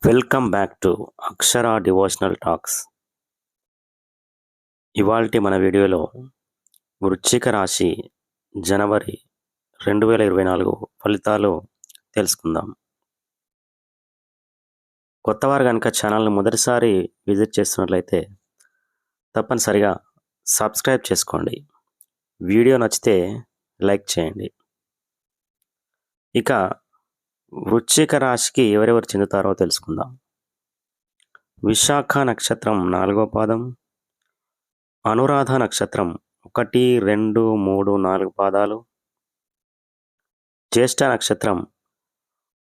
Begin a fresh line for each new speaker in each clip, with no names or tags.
Welcome back to Akshara devotional talks. ఇవాల్టి మన వీడియోలో వృశ్చిక రాశి జనవరి 2024 ఫలితాలు తెలుసుకుందాం. కొత్తవారు కనుక ఛానల్ని మొదటిసారి విజిట్ చేస్తున్నట్లయితే తప్పనిసరిగా సబ్స్క్రైబ్ చేసుకోండి. వీడియో నచ్చితే లైక్ చేయండి. ఇక వృశ్చిక రాశికి ఎవరెవరు చెందుతారో తెలుసుకుందాం. విశాఖ నక్షత్రం 4వ పాదం, అనురాధ నక్షత్రం 1, 2, 3, 4 పాదాలు, జ్యేష్ఠ నక్షత్రం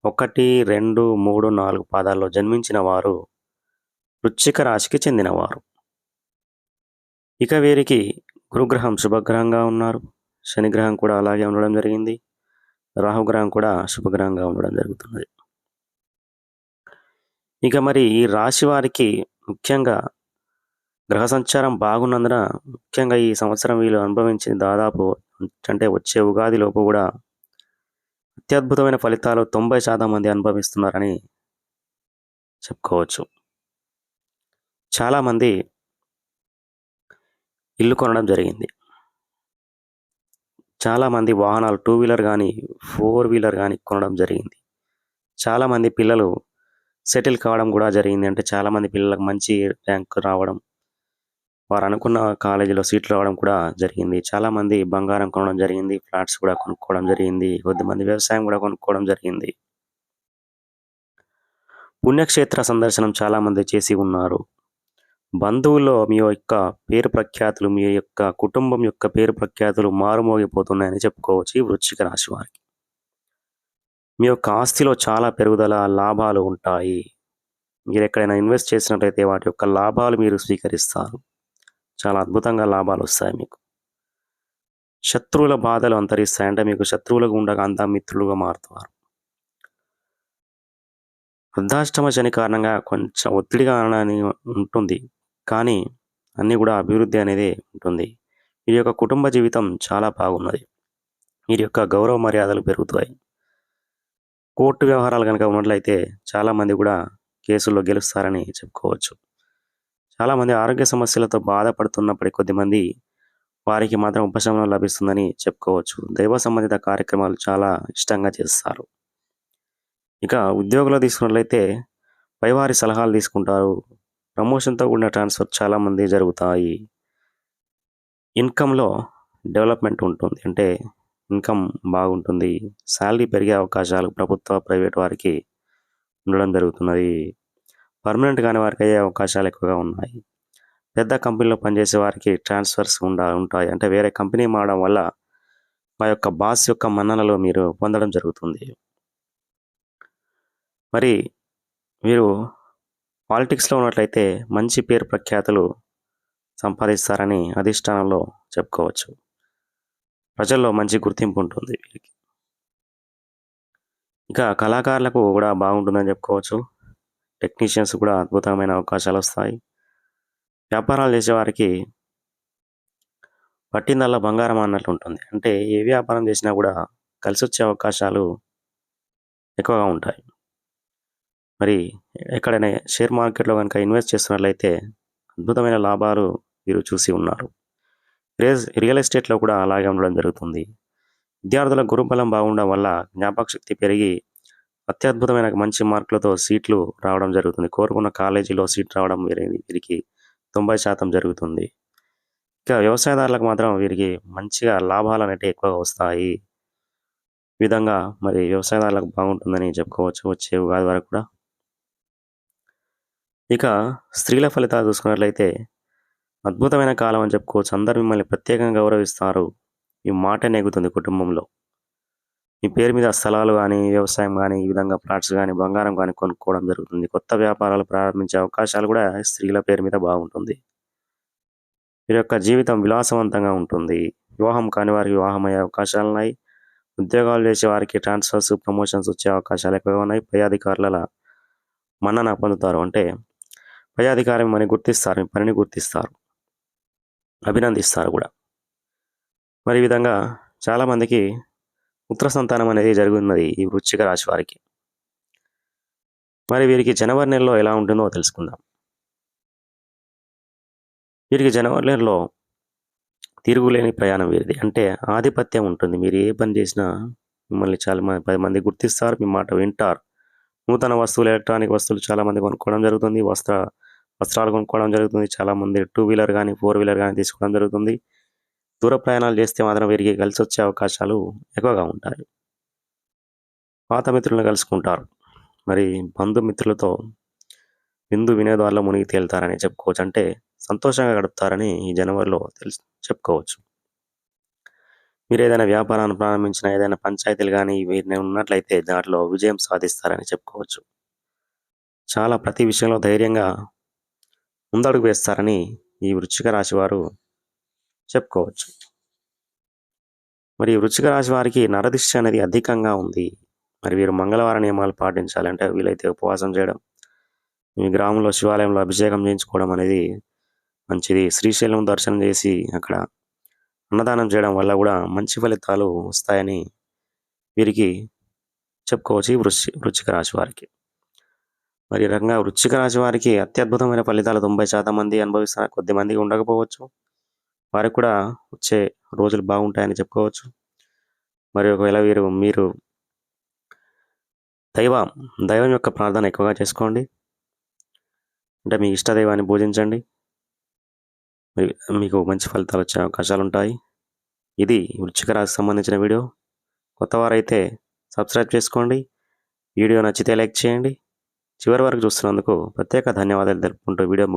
1, 2, 3, 4 పాదాల్లో జన్మించిన వారు వృశ్చిక రాశికి చెందినవారు. ఇక వీరికి గురుగ్రహం శుభగ్రహంగా ఉన్నారు, శనిగ్రహం కూడా అలాగే ఉండడం జరిగింది, రాహుగ్రహం కూడా శుభగ్రహంగా ఉండడం జరుగుతున్నది. ఇక మరి ఈ రాశి వారికి ముఖ్యంగా గ్రహ సంచారం బాగున్నందున ముఖ్యంగా ఈ సంవత్సరం వీళ్ళు అనుభవించిన దాదాపు అంటే వచ్చే ఉగాది లోపు కూడా అత్యద్భుతమైన ఫలితాలు 90% మంది అనుభవిస్తున్నారని చెప్పుకోవచ్చు. చాలామంది ఇల్లు కొనడం జరిగింది, చాలామంది వాహనాలు 2 వీలర్ కానీ 4 వీలర్ కానీ కొనడం జరిగింది, చాలామంది పిల్లలు సెటిల్ కావడం కూడా జరిగింది. అంటే చాలామంది పిల్లలకు మంచి ర్యాంక్ రావడం, వారు అనుకున్న కాలేజీలో సీట్లు రావడం కూడా జరిగింది. చాలామంది బంగారం కొనడం జరిగింది, ఫ్లాట్స్ కూడా కొనుక్కోవడం జరిగింది, కొద్దిమంది వ్యవసాయం కూడా కొనుక్కోవడం జరిగింది. పుణ్యక్షేత్ర సందర్శనం చాలామంది చేసి ఉన్నారు. బంధువుల్లో మీ యొక్క పేరు ప్రఖ్యాతులు, మీ యొక్క కుటుంబం యొక్క పేరు ప్రఖ్యాతులు మారుమోగిపోతున్నాయని చెప్పుకోవచ్చు ఈ వృశ్చిక రాశి వారికి. మీ యొక్క ఆస్తిలో చాలా పెరుగుదల, లాభాలు ఉంటాయి. మీరు ఎక్కడైనా ఇన్వెస్ట్ చేసినట్లయితే వాటి యొక్క లాభాలు మీరు స్వీకరిస్తారు. చాలా అద్భుతంగా లాభాలు వస్తాయి మీకు. శత్రువుల బాధలు అంతరిస్తాయి, అంటే మీకు శత్రువులుగా ఉండగా అంతా మిత్రులుగా మారుతారు. వృద్ధాష్టమ శని కారణంగా కొంచెం ఒత్తిడిగా అనడానికి ఉంటుంది, కానీ అన్నీ కూడా అభివృద్ధి అనేది ఉంటుంది. వీరి యొక్క కుటుంబ జీవితం చాలా బాగున్నది. వీరి యొక్క గౌరవ మర్యాదలు పెరుగుతాయి. కోర్టు వ్యవహారాలు కనుక ఉన్నట్లయితే చాలామంది కూడా కేసుల్లో గెలుస్తారని చెప్పుకోవచ్చు. చాలామంది ఆరోగ్య సమస్యలతో బాధపడుతున్నప్పటికీ కొద్దిమంది వారికి మాత్రం ఉపశమనం లభిస్తుందని చెప్పుకోవచ్చు. దైవ సంబంధిత కార్యక్రమాలు చాలా ఇష్టంగా చేస్తారు. ఇక ఉద్యోగులు తీసుకున్నట్లయితే పైవారి సలహాలు తీసుకుంటారు. ప్రమోషన్తో కూడిన ట్రాన్స్ఫర్ చాలామంది జరుగుతాయి. ఇన్కంలో డెవలప్మెంట్ ఉంటుంది, అంటే ఇన్కమ్ బాగుంటుంది. శాలరీ పెరిగే అవకాశాలు ప్రభుత్వ ప్రైవేట్ వారికి ఉండడం జరుగుతున్నది. పర్మనెంట్ కాని వారికి అయ్యే అవకాశాలు ఎక్కువగా ఉన్నాయి. పెద్ద కంపెనీలో పనిచేసే వారికి ట్రాన్స్ఫర్స్ ఉంటాయి, అంటే వేరే కంపెనీ మారడం వల్ల మా యొక్క బాస్ యొక్క మన్ననలు మీరు పొందడం జరుగుతుంది. మరి మీరు పాలిటిక్స్లో ఉన్నట్లయితే మంచి పేరు ప్రఖ్యాతులు సంపాదిస్తారని అధిష్టానంలో చెప్పుకోవచ్చు. ప్రజల్లో మంచి గుర్తింపు ఉంటుంది వీరికి. ఇక కళాకారులకు కూడా బాగుంటుందని చెప్పుకోవచ్చు. టెక్నీషియన్స్ కూడా అద్భుతమైన అవకాశాలు వస్తాయి. వ్యాపారాలు చేసేవారికి పట్టిందల్లా బంగారం అన్నట్లు ఉంటుంది, అంటే ఏ వ్యాపారం చేసినా కూడా కలిసి వచ్చే అవకాశాలు ఎక్కువగా ఉంటాయి. మరి ఎక్కడైనా షేర్ మార్కెట్లో కనుక ఇన్వెస్ట్ చేస్తున్నట్లయితే అద్భుతమైన లాభాలు మీరు చూసి ఉన్నారు. రియల్ ఎస్టేట్లో కూడా అలాగే ఉండడం జరుగుతుంది. విద్యార్థుల గురుబలం బాగుండడం వల్ల జ్ఞాపక శక్తి పెరిగి అత్యద్భుతమైన మంచి మార్కులతో సీట్లు రావడం జరుగుతుంది. కోరుకున్న కాలేజీలో సీట్ రావడం వీరికి 90% జరుగుతుంది. ఇక వ్యవసాయదారులకు మాత్రం వీరికి మంచిగా లాభాలు అనేవి ఎక్కువగా వస్తాయి. ఈ విధంగా మరి వ్యవసాయదారులకు బాగుంటుందని చెప్పుకోవచ్చు వచ్చే ఉగాది వరకు కూడా. ఇక స్త్రీల ఫలితాలు చూసుకున్నట్లయితే అద్భుతమైన కాలం అని చెప్పుకోవచ్చు. అందరూ మిమ్మల్ని ప్రత్యేకంగా గౌరవిస్తారు. ఈ మాట నెగ్గుతుంది కుటుంబంలో. మీ పేరు మీద స్థలాలు కానీ, వ్యవసాయం కానీ, ఈ విధంగా ప్లాట్స్ కానీ, బంగారం కానీ కొనుక్కోవడం జరుగుతుంది. కొత్త వ్యాపారాలు ప్రారంభించే అవకాశాలు కూడా స్త్రీల పేరు మీద బాగుంటుంది. వీరి యొక్క జీవితం విలాసవంతంగా ఉంటుంది. వివాహం కాని వారికి వివాహం అయ్యే అవకాశాలు ఉన్నాయి. ఉద్యోగాలు చేసే వారికి ట్రాన్స్ఫర్స్, ప్రమోషన్స్ వచ్చే అవకాశాలు ఎక్కువగా ఉన్నాయి. పై అధికారుల మన్నన పొందుతారు, అంటే పై అధికారి మిమ్మల్ని గుర్తిస్తారు, మీ పనిని గుర్తిస్తారు, అభినందిస్తారు కూడా. మరి ఈ విధంగా చాలామందికి పుత్ర సంతానం అనేది జరుగుతున్నది ఈ వృశ్చిక రాశి వారికి. మరి వీరికి జనవరి నెలలో ఎలా ఉంటుందో తెలుసుకుందాం. వీరికి జనవరి నెలలో తిరుగులేని ప్రయాణం వీరిది. అంటే ఆధిపత్యం ఉంటుంది. మీరు ఏ పని చేసినా మిమ్మల్ని చాలా 10 మంది గుర్తిస్తారు. మీ మాట వింటారు. నూతన వస్తువులు, ఎలక్ట్రానిక్ వస్తువులు చాలామంది కొనుక్కోవడం జరుగుతుంది. వస్త్రాలు కొనుక్కోవడం జరుగుతుంది. చాలామంది 2 వీలర్ గానీ, 4 వీలర్ గానీ తీసుకోవడం జరుగుతుంది. దూర ప్రయాణాలు చేస్తే మాత్రం వీరికి కలిసొచ్చే అవకాశాలు ఎక్కువగా ఉంటాయి. పాత మిత్రులను కలుసుకుంటారు. మరి బంధుమిత్రులతో విందు వినోదాల్లో మునిగి తేలుతారని చెప్పుకోవచ్చు. అంటే సంతోషంగా గడుపుతారని ఈ జనవరిలో చెప్పుకోవచ్చు. మీరేదైనా వ్యాపారాన్ని ప్రారంభించినా, ఏదైనా పంచాయతీలు గానీ వీరిని ఉన్నట్లయితే దాంట్లో విజయం సాధిస్తారని చెప్పుకోవచ్చు. చాలా ప్రతి విషయంలో ధైర్యంగా ముందడుగు వేస్తారని ఈ వృశ్చిక రాశి వారు చెప్పుకోవచ్చు. మరి ఈ వృశ్చిక రాశి వారికి నరదిష్టి అనేది అధికంగా ఉంది. మరి వీరు మంగళవార నియమాలు పాటించాలి. అంటే వీలైతే ఉపవాసం చేయడం, మీ గ్రామంలో శివాలయంలో అభిషేకం చేయించుకోవడం అనేది మంచిది. శ్రీశైలం దర్శనం చేసి అక్కడ అన్నదానం చేయడం వల్ల కూడా మంచి ఫలితాలు వస్తాయని వీరికి చెప్పుకోవచ్చు ఈ వృశ్చిక రాశి వారికి. మరి ఈ రకంగా వృశ్చిక రాశి వారికి అత్యద్భుతమైన ఫలితాలు 90% మంది అనుభవిస్తారు. కొద్ది మందికి ఉండకపోవచ్చు. వారికి కూడా వచ్చే రోజులు బాగుంటాయని చెప్పుకోవచ్చు. మరి ఒకవేళ మీరు దైవం యొక్క ప్రార్థన ఎక్కువగా చేసుకోండి. అంటే మీ ఇష్ట దైవాన్ని పూజించండి. మరి మీకు మంచి ఫలితాలు వచ్చే అవకాశాలు ఉంటాయి. ఇది వృశ్చిక రాశికి సంబంధించిన వీడియో. కొత్తవారైతే సబ్స్క్రైబ్ చేసుకోండి. వీడియో నచ్చితే లైక్ చేయండి. చివరి వరకు చూస్తున్నందుకు ప్రత్యేక ధన్యవాదాలు తెలుపుకుంటూ వీడియో